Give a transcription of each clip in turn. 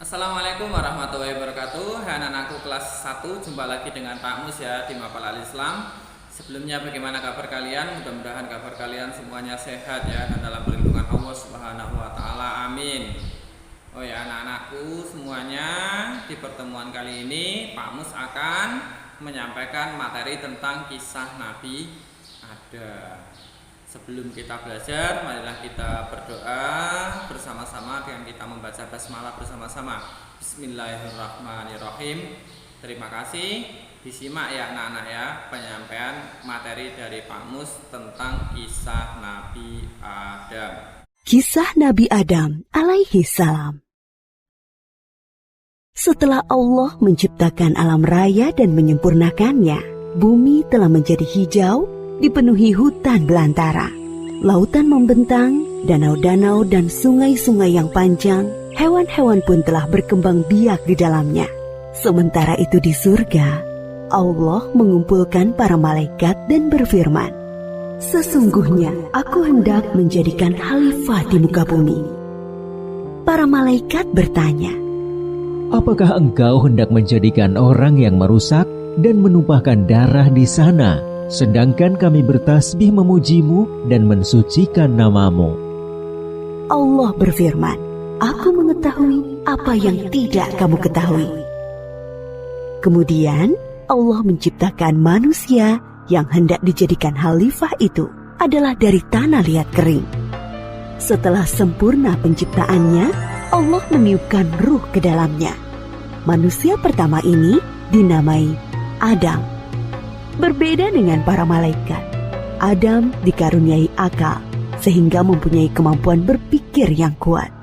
Assalamualaikum warahmatullahi wabarakatuh. Hai anak-anakku kelas 1, jumpa lagi dengan Pak Mus ya di Mapal Al-Islam. Sebelumnya bagaimana kabar kalian? Mudah-mudahan kabar kalian semuanya sehat ya dan dalam perlindungan Allah Subhanahu wa taala. Amin. Oh ya anak-anakku semuanya, di pertemuan kali ini Pak Mus akan menyampaikan materi tentang kisah Nabi Adam. Sebelum kita belajar, marilah kita berdoa bersama-sama dengan kita membaca basmalah bersama-sama. Bismillahirrahmanirrahim. Terima kasih. Disimak ya anak-anak ya penyampaian materi dari Pak Mus tentang kisah Nabi Adam. Kisah Nabi Adam alaihi salam. Setelah Allah menciptakan alam raya dan menyempurnakannya, bumi telah menjadi hijau, dipenuhi hutan belantara, lautan membentang, danau-danau dan sungai-sungai yang panjang, hewan-hewan pun telah berkembang biak di dalamnya. Sementara itu di surga, Allah mengumpulkan para malaikat dan berfirman, "Sesungguhnya aku hendak menjadikan khalifah di muka bumi." Para malaikat bertanya, "Apakah engkau hendak menjadikan orang yang merusak dan menumpahkan darah di sana, sedangkan kami bertasbih memujimu dan mensucikan namamu?" Allah berfirman, "Aku mengetahui apa yang tidak kamu ketahui." Kemudian Allah menciptakan manusia yang hendak dijadikan khalifah itu adalah dari tanah liat kering. Setelah sempurna penciptaannya, Allah meniupkan ruh ke dalamnya. Manusia pertama ini dinamai Adam. Berbeda dengan para malaikat, Adam dikaruniai akal sehingga mempunyai kemampuan berpikir yang kuat.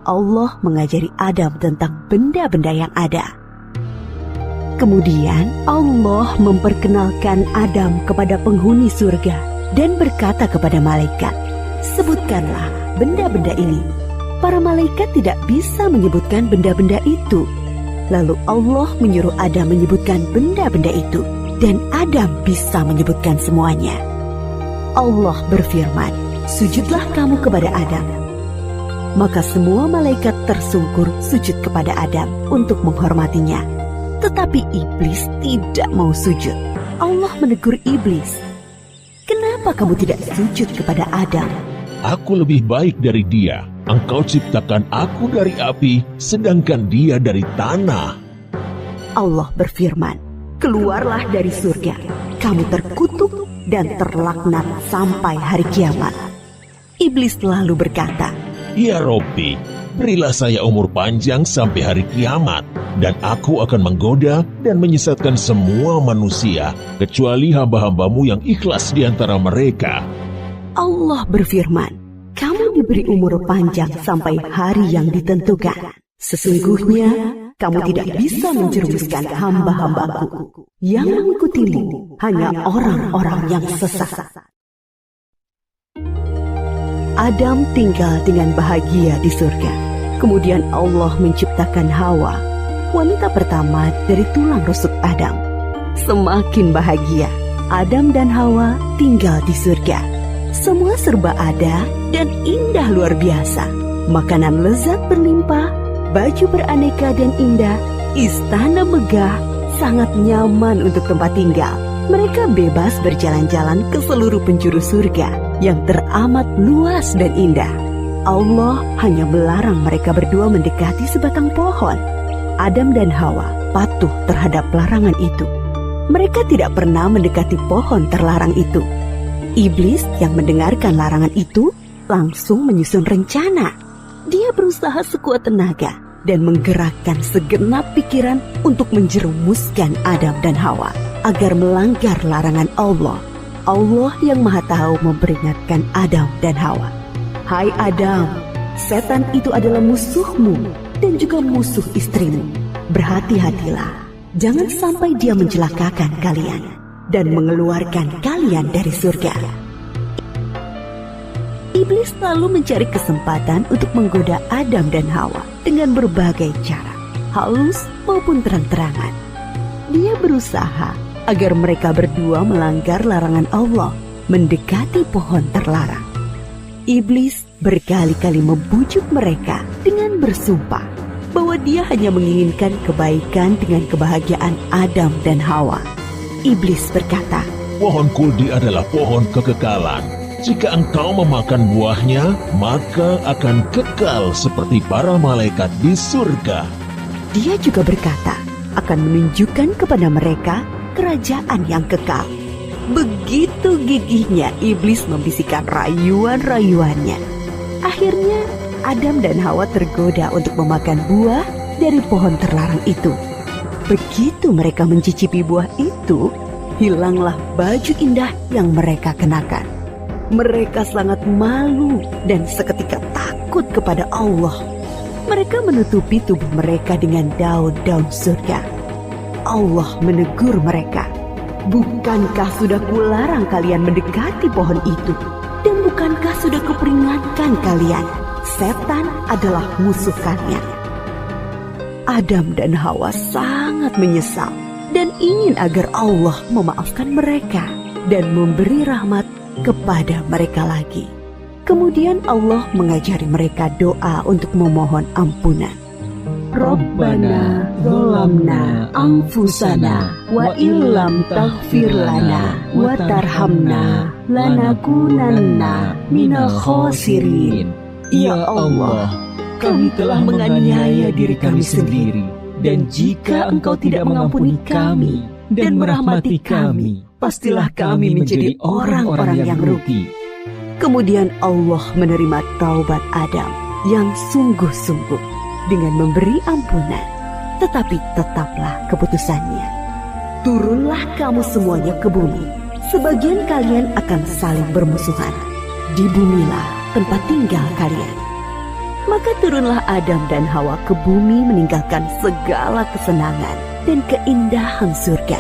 Allah mengajari Adam tentang benda-benda yang ada. Kemudian Allah memperkenalkan Adam kepada penghuni surga dan berkata kepada malaikat, "Sebutkanlah benda-benda ini." Para malaikat tidak bisa menyebutkan benda-benda itu. Lalu Allah menyuruh Adam menyebutkan benda-benda itu, dan Adam bisa menyebutkan semuanya. Allah berfirman, "Sujudlah kamu kepada Adam." Maka semua malaikat tersungkur sujud kepada Adam untuk menghormatinya. Tetapi iblis tidak mau sujud. Allah menegur iblis, "Kenapa kamu tidak sujud kepada Adam?" "Aku lebih baik dari dia. Engkau ciptakan aku dari api, sedangkan dia dari tanah." Allah berfirman, "Keluarlah dari surga. Kamu terkutuk dan terlaknat sampai hari kiamat." Iblis lalu berkata, "Ya Robbi, berilah saya umur panjang sampai hari kiamat, dan aku akan menggoda dan menyesatkan semua manusia, kecuali hamba-hambamu yang ikhlas di antara mereka." Allah berfirman, "Kamu diberi umur panjang sampai hari yang ditentukan. Sesungguhnya kamu tidak bisa menjerumuskan hamba-hambaku. Yang mengikutimu hanya orang-orang yang sesat." Adam tinggal dengan bahagia di surga. Kemudian Allah menciptakan Hawa, wanita pertama dari tulang rusuk Adam. Semakin bahagia, Adam dan Hawa tinggal di surga. Semua serba ada dan indah luar biasa. Makanan lezat berlimpah, baju beraneka dan indah, istana megah, sangat nyaman untuk tempat tinggal. Mereka bebas berjalan-jalan ke seluruh penjuru surga yang teramat luas dan indah. Allah hanya melarang mereka berdua mendekati sebatang pohon. Adam dan Hawa patuh terhadap larangan itu. Mereka tidak pernah mendekati pohon terlarang itu. Iblis yang mendengarkan larangan itu langsung menyusun rencana. Dia berusaha sekuat tenaga dan menggerakkan segenap pikiran untuk menjerumuskan Adam dan Hawa agar melanggar larangan Allah. Allah yang Maha Tahu memperingatkan Adam dan Hawa, "Hai Adam, setan itu adalah musuhmu dan juga musuh istrimu. Berhati-hatilah, jangan sampai dia mencelakakan kalian dan mengeluarkan kalian dari surga." Iblis selalu mencari kesempatan untuk menggoda Adam dan Hawa dengan berbagai cara, halus maupun terang-terangan. Dia berusaha agar mereka berdua melanggar larangan Allah, mendekati pohon terlarang. Iblis berkali-kali membujuk mereka dengan bersumpah, bahwa dia hanya menginginkan kebaikan dengan kebahagiaan Adam dan Hawa. Iblis berkata, Pohon kuldi adalah pohon kekekalan. Jika engkau memakan buahnya, maka akan kekal seperti para malaikat di surga. Dia juga berkata, akan menunjukkan kepada mereka kerajaan yang kekal. Begitu gigihnya iblis membisikkan rayuan-rayuannya. Akhirnya Adam dan Hawa tergoda untuk memakan buah dari pohon terlarang itu. Begitu mereka mencicipi buah itu, hilanglah baju indah yang mereka kenakan. Mereka sangat malu dan seketika takut kepada Allah. Mereka menutupi tubuh mereka dengan daun-daun surga. Allah menegur mereka, bukankah sudah kularang kalian mendekati pohon itu? Dan bukankah sudah kuperingatkan kalian, setan adalah musuh kalian? Adam dan Hawa sangat menyesal dan ingin agar Allah memaafkan mereka dan memberi rahmat kepada mereka lagi. Kemudian Allah mengajari mereka doa untuk memohon ampunan. Rabbana zalamna anfusana wa illam taghfir lana wa tarhamna lanakunanna minal khasirin. Ya Allah, kami telah menganiaya diri kami sendiri, dan jika Engkau tidak mengampuni kami dan merahmati kami, pastilah kami menjadi orang-orang yang rugi. Kemudian Allah menerima taubat Adam yang sungguh-sungguh dengan memberi ampunan, tetapi tetaplah keputusannya. Turunlah kamu semuanya ke bumi, sebagian kalian akan saling bermusuhan. Di bumilah tempat tinggal kalian. Maka turunlah Adam dan Hawa ke bumi meninggalkan segala kesenangan dan keindahan surga.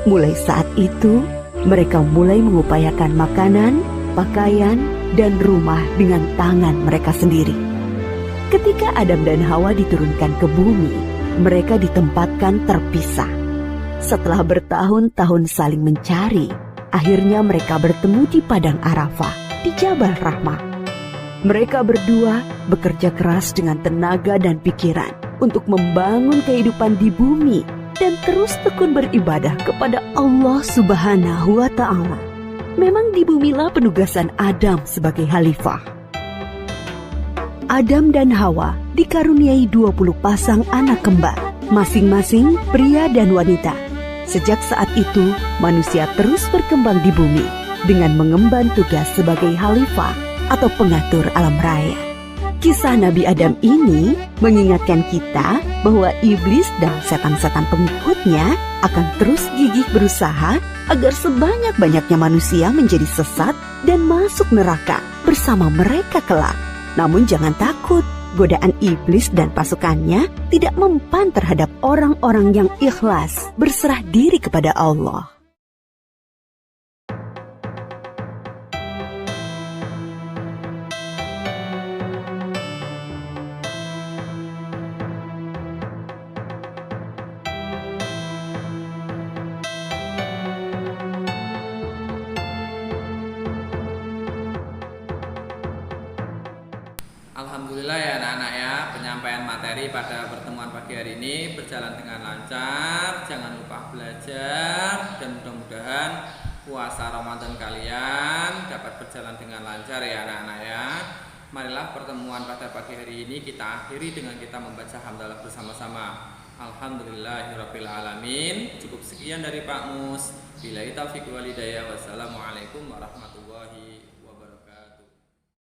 Mulai saat itu, mereka mulai mengupayakan makanan, pakaian, dan rumah dengan tangan mereka sendiri. Ketika Adam dan Hawa diturunkan ke bumi, mereka ditempatkan terpisah. Setelah bertahun-tahun saling mencari, akhirnya mereka bertemu di Padang Arafah, di Jabal Rahmah. Mereka berdua bekerja keras dengan tenaga dan pikiran untuk membangun kehidupan di bumi dan terus tekun beribadah kepada Allah Subhanahu wa Ta'ala. Memang di bumilah penugasan Adam sebagai khalifah. Adam dan Hawa dikaruniai 20 pasang anak kembar, masing-masing pria dan wanita. Sejak saat itu, manusia terus berkembang di bumi dengan mengemban tugas sebagai khalifah atau pengatur alam raya. Kisah Nabi Adam ini mengingatkan kita bahwa iblis dan setan-setan pengikutnya akan terus gigih berusaha agar sebanyak-banyaknya manusia menjadi sesat dan masuk neraka bersama mereka kelak. Namun jangan takut, godaan iblis dan pasukannya tidak mempan terhadap orang-orang yang ikhlas berserah diri kepada Allah. Alhamdulillah ya anak-anak ya, penyampaian materi pada pertemuan pagi hari ini berjalan dengan lancar. Jangan lupa belajar dan mudah-mudahan puasa Ramadan kalian dapat berjalan dengan lancar ya anak-anak ya. Marilah pertemuan pada pagi hari ini kita akhiri dengan kita membaca hamdalah bersama-sama. Alhamdulillahirabbil alamin. Cukup sekian dari Pak Mus. Billahi taufiq wal hidayah. Wassalamualaikum warahmatullahi wabarakatuh.